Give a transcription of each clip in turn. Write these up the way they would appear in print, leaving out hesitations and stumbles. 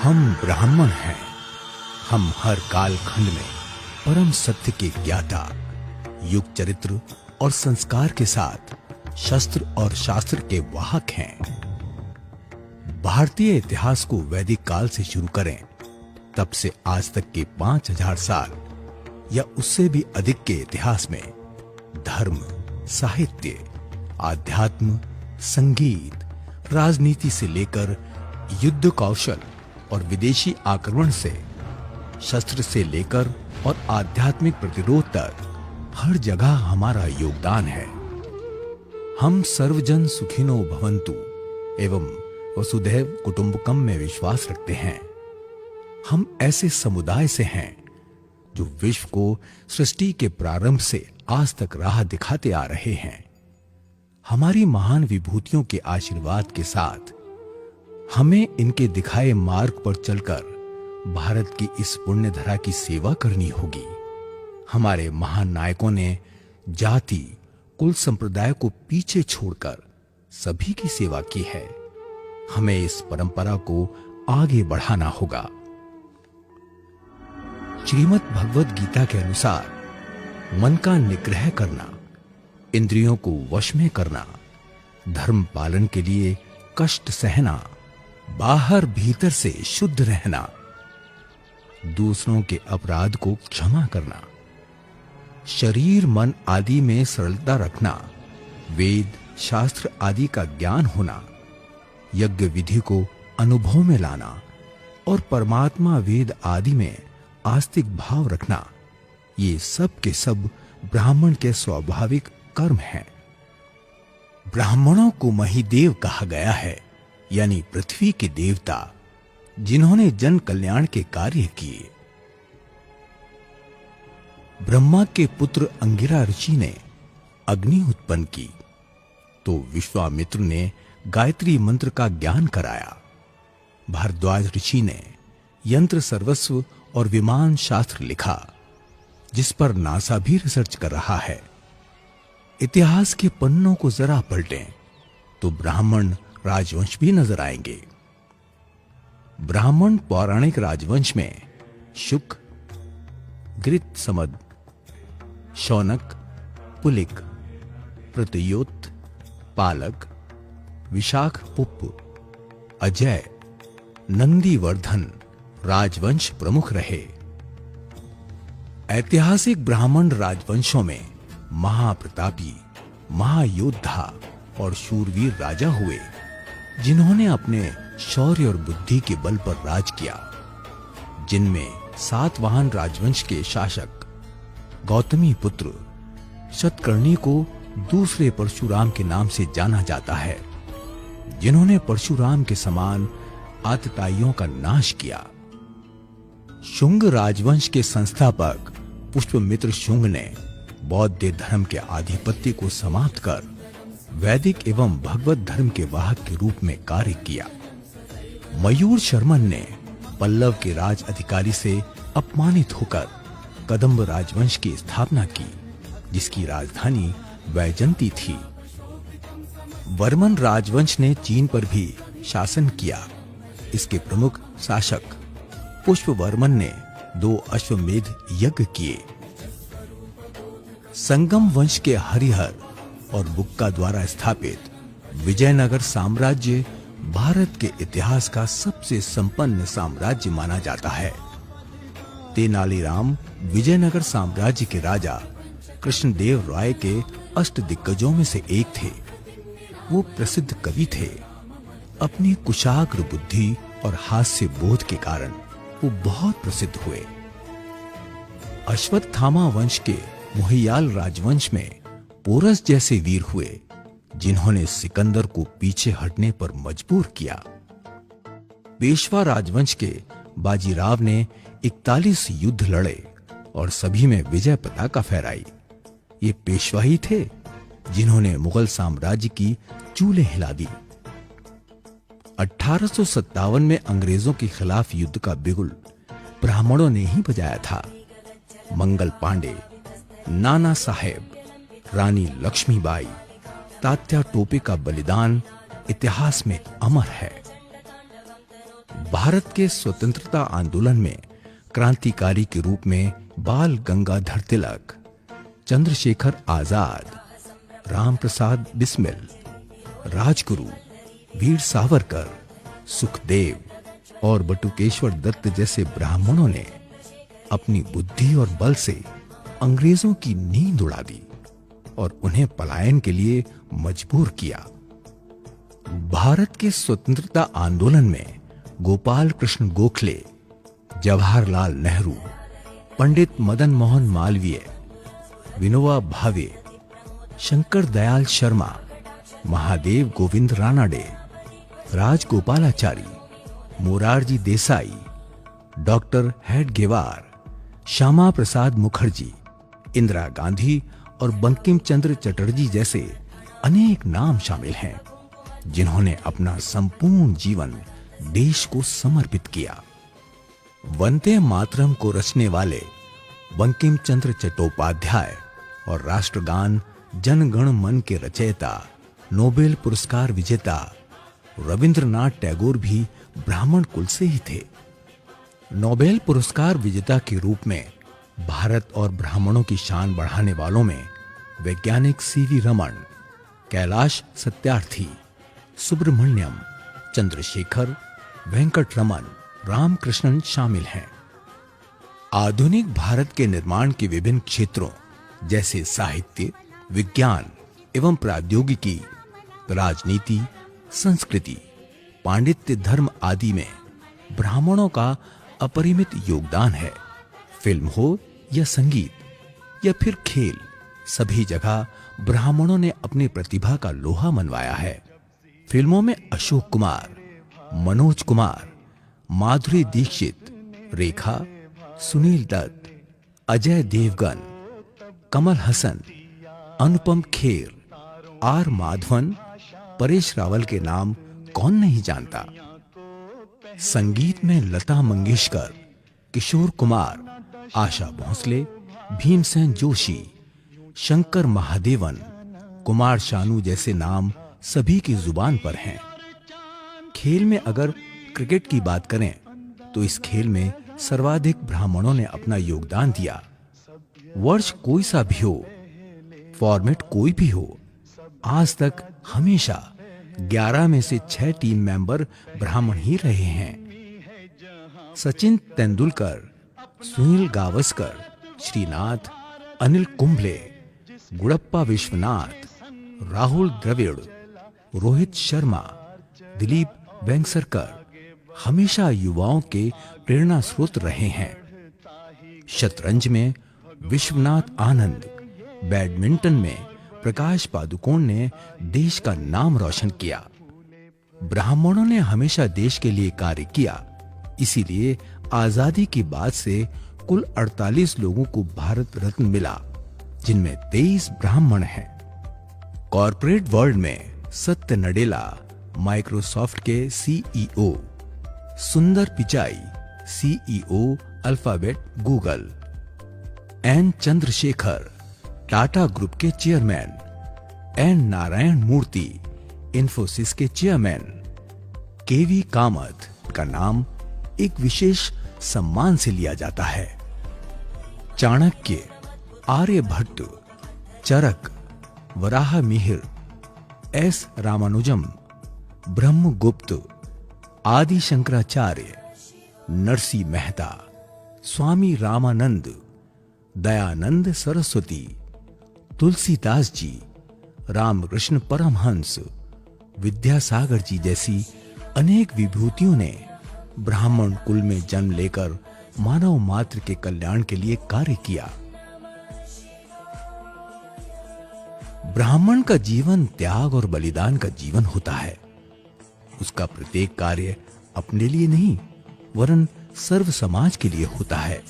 हम ब्राह्मण हैं। हम हर काल खंड में परम सत्य के ज्ञाता, युग चरित्र और संस्कार के साथ शस्त्र और शास्त्र के वाहक हैं। भारतीय इतिहास को वैदिक काल से शुरू करें, तब से आज तक के 5000 साल या उससे भी अधिक के इतिहास में धर्म, साहित्य, आध्यात्म, संगीत, राजनीति से लेकर युद्ध कौशल और विदेशी आक्रमण से, शस्त्र से लेकर और आध्यात्मिक प्रतिरोध तक हर जगह हमारा योगदान है। हम सर्वजन सुखिनो भवन्तु एवं वसुधैव कुटुंबकम में विश्वास रखते हैं। हम ऐसे समुदाय से हैं जो विश्व को सृष्टि के प्रारंभ से आज तक राह दिखाते आ रहे हैं। हमारी महान विभूतियों के आशीर्वाद के साथ हमें इनके दिखाए मार्ग पर चलकर भारत की इस पुण्य धरा की सेवा करनी होगी। हमारे महान नायकों ने जाति, कुल संप्रदाय को पीछे छोड़कर सभी की सेवा की है। हमें इस परंपरा को आगे बढ़ाना होगा। श्रीमद् भगवद गीता के अनुसार मन का निग्रह करना, इंद्रियों को वश में करना, धर्म पालन के लिए कष्ट सहना, बाहर भीतर से शुद्ध रहना, दूसरों के अपराध को क्षमा करना, शरीर मन आदि में सरलता रखना, वेद शास्त्र आदि का ज्ञान होना, यज्ञ विधि को अनुभव में लाना और परमात्मा वेद आदि में आस्तिक भाव रखना, ये सब के सब ब्राह्मण के स्वाभाविक कर्म हैं। ब्राह्मणों को महिदेव कहा गया है, यानी पृथ्वी के देवता, जिन्होंने जन कल्याण के कार्य किए। ब्रह्मा के पुत्र अंगिरा ऋषि ने अग्नि उत्पन्न की, तो विश्वामित्र ने गायत्री मंत्र का ज्ञान कराया। भारद्वाज ऋषि ने यंत्र सर्वस्व और विमान शास्त्र लिखा, जिस पर नासा भी रिसर्च कर रहा है। इतिहास के पन्नों को जरा पलटें तो ब्राह्मण राजवंश भी नजर आएंगे। ब्राह्मण पौराणिक राजवंश में शुक, गृत्समद, शौनक, पुलिक, प्रतयोत, पालक, विशाखपुप्प, अजय, नंदीवर्धन राजवंश प्रमुख रहे। ऐतिहासिक ब्राह्मण राजवंशों में महाप्रतापी, महायोद्धा और शूरवीर राजा हुए, जिन्होंने अपने शौर्य और बुद्धि के बल पर राज किया। जिनमें सातवाहन राजवंश के शासक गौतमी पुत्र शतकर्णी को दूसरे परशुराम के नाम से जाना जाता है, जिन्होंने परशुराम के समान आतताइयों का नाश किया। शुंग राजवंश के संस्थापक पुष्पमित्र शुंग ने बौद्ध धर्म के आधिपत्य को समाप्त कर वैदिक एवं भगवत धर्म के वाहक के रूप में कार्य किया। मयूर शर्मन ने पल्लव के राज अधिकारी से अपमानित होकर कदंब राजवंश की स्थापना की, जिसकी राजधानी वैजंती थी। वर्मन राजवंश ने चीन पर भी शासन किया। इसके प्रमुख शासक पुष्पवर्मन ने 2 अश्वमेध यज्ञ किए। संगम वंश के हरिहर और बुक्का द्वारा स्थापित विजयनगर साम्राज्य भारत के इतिहास का सबसे संपन्न साम्राज्य माना जाता है। तेनालीराम विजयनगर साम्राज्य के राजा कृष्णदेव राय के अष्टदिग्गजों में से एक थे। वो प्रसिद्ध कवि थे। अपनी कुशाग्र बुद्धि और हास्य बोध के कारण वो बहुत प्रसिद्ध हुए। अश्वत्थामा वंश के मोहियाल राजवंश में पोरस जैसे वीर हुए, जिन्होंने सिकंदर को पीछे हटने पर मजबूर किया। पेशवा राजवंश के बाजीराव ने 41 युद्ध लड़े और सभी में विजय पताका फहराई। ये पेशवा ही थे जिन्होंने मुगल साम्राज्य की चूलें हिला दी। 1857 में अंग्रेजों के खिलाफ युद्ध का बिगुल ब्राह्मणों ने ही बजाया था। मंगल पांडे, नाना साहेब, रानी लक्ष्मीबाई, तात्या टोपे का बलिदान इतिहास में अमर है। भारत के स्वतंत्रता आंदोलन में क्रांतिकारी के रूप में बाल गंगाधर तिलक, चंद्रशेखर आजाद, राम प्रसाद बिस्मिल, राजगुरु, वीर सावरकर, सुखदेव और बटुकेश्वर दत्त जैसे ब्राह्मणों ने अपनी बुद्धि और बल से अंग्रेजों की नींद उड़ा दी और उन्हें पलायन के लिए मजबूर किया। भारत के स्वतंत्रता आंदोलन में गोपाल कृष्ण गोखले, जवाहरलाल नेहरू, पंडित मदन मोहन मालवीय, विनोबा भावे, शंकर दयाल शर्मा, महादेव गोविंद रानाडे, राजगोपालाचारी, मोरारजी देसाई, डॉक्टर हेडगेवार, श्यामा प्रसाद मुखर्जी, इंदिरा गांधी और बंकिम चंद्र चटर्जी जैसे अनेक नाम शामिल हैं, जिन्होंने अपना संपूर्ण जीवन देश को समर्पित किया। वंदे मातरम को रचने वाले बंकिम चंद्र चट्टोपाध्याय और राष्ट्रगान जन गण मन के रचयिता, नोबेल पुरस्कार विजेता रविंद्रनाथ टैगोर भी ब्राह्मण कुल से ही थे। नोबेल पुरस्कार विजेता के रूप में भारत और ब्राह्मणों की शान बढ़ाने वालों में वैज्ञानिक सीवी रमन, कैलाश सत्यार्थी, सुब्रमण्यम, चंद्रशेखर, वेंकट रमन, रामकृष्णन शामिल हैं। आधुनिक भारत के निर्माण के विभिन्न क्षेत्रों जैसे साहित्य, विज्ञान एवं प्रौद्योगिकी, राजनीति, संस्कृति, पांडित्य, धर्म आदि में ब्राह्मणों का अपरिमित योगदान है। फिल्म हो या संगीत या फिर खेल, सभी जगह ब्राह्मणों ने अपनी प्रतिभा का लोहा मनवाया है। फिल्मों में अशोक कुमार, मनोज कुमार, माधुरी दीक्षित, रेखा, सुनील दत्त, अजय देवगन, कमल हसन, अनुपम खेर, आर माधवन, परेश रावल के नाम कौन नहीं जानता। संगीत में लता मंगेशकर, किशोर कुमार, आशा भोसले, भीमसेन जोशी, शंकर महादेवन, कुमार शानू जैसे नाम सभी की जुबान पर हैं। खेल में अगर क्रिकेट की बात करें तो इस खेल में सर्वाधिक ब्राह्मणों ने अपना योगदान दिया। वर्ष कोई सा भी हो, फॉर्मेट कोई भी हो, आज तक हमेशा 11 में से 6 टीम मेंबर ब्राह्मण ही रहे हैं। सचिन तेंदुलकर, सुनील गावस्कर, श्रीनाथ, अनिल कुंबले, गुड़प्पा विश्वनाथ, राहुल द्रविड़, रोहित शर्मा, दिलीप वेंगसरकर हमेशा युवाओं के प्रेरणा स्रोत रहे हैं। शतरंज में विश्वनाथ आनंद, बैडमिंटन में प्रकाश पादुकोण ने देश का नाम रोशन किया। ब्राह्मणों ने हमेशा देश के लिए कार्य किया, इसीलिए आजादी के बाद से कुल 48 लोगों को भारत रत्न मिला, जिनमें 23 ब्राह्मण हैं। कॉर्पोरेट वर्ल्ड में सत्य नडेला, माइक्रोसॉफ्ट के CEO, Sundar Pichai, CEO Alphabet Google, N Chandrasekhar, Tata group के चेयरमैन, एन नारायण मूर्ति, इन्फोसिस के चेयरमैन, केवी कामत का नाम एक विशेष सम्मान से लिया जाता है। चाणक्य, आर्यभट्ट, चरक, वराह मिहिर, एस रामानुजम, ब्रह्मगुप्त, आदि शंकराचार्य, नरसी मेहता, स्वामी रामानंद, दयानंद सरस्वती, तुलसीदास जी, रामकृष्ण परमहंस, विद्यासागर जी जैसी अनेक विभूतियों ने ब्राह्मण कुल में जन्म लेकर मानव मात्र के कल्याण के लिए कार्य किया। ब्राह्मण का जीवन त्याग और बलिदान का जीवन होता है। उसका प्रत्येक कार्य अपने लिए नहीं वरन सर्व समाज के लिए होता है।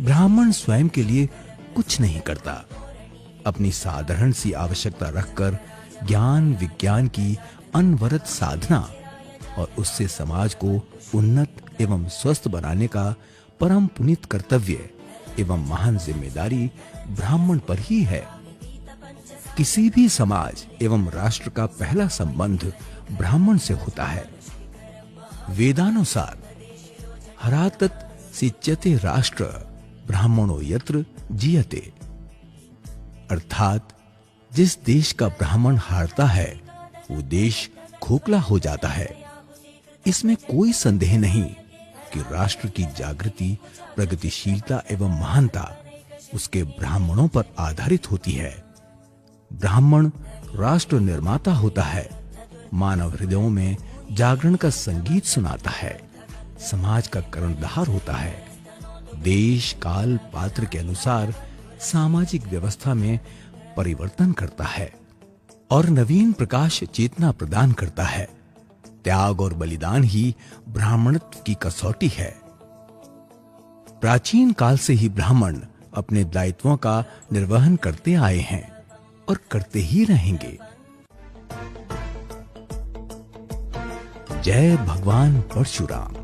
ब्राह्मण स्वयं के लिए कुछ नहीं करता, अपनी साधारण सी आवश्यकता रखकर ज्ञान विज्ञान की अनवरत साधना और उससे समाज को उन्नत एवं स्वस्थ बनाने का परम पुनीत कर्तव्य एवं महान जिम्मेदारी ब्राह्मण पर ही है। किसी भी समाज एवं राष्ट्र का पहला संबंध ब्राह्मण से होता है। वेदानुसार हरातत सिच्यते राष्ट्र ब्राह्मणो यत्र जीयते। अर्थात जिस देश का ब्राह्मण हारता है वो देश खोखला हो जाता है। इसमें कोई संदेह नहीं कि राष्ट्र की जागृति, प्रगतिशीलता एवं महानता उसके ब्राह्मणों पर आधारित होती है। ब्राह्मण राष्ट्र निर्माता होता है, मानव हृदयों में जागरण का संगीत सुनाता है, समाज का कर्णधार होता है, देश काल पात्र के अनुसार सामाजिक व्यवस्था में परिवर्तन करता है और नवीन प्रकाश चेतना प्रदान करता है। त्याग और बलिदान ही ब्राह्मणत्व की कसौटी है। प्राचीन काल से ही ब्राह्मण अपने दायित्वों का निर्वहन करते आए हैं और करते ही रहेंगे। जय भगवान परशुराम।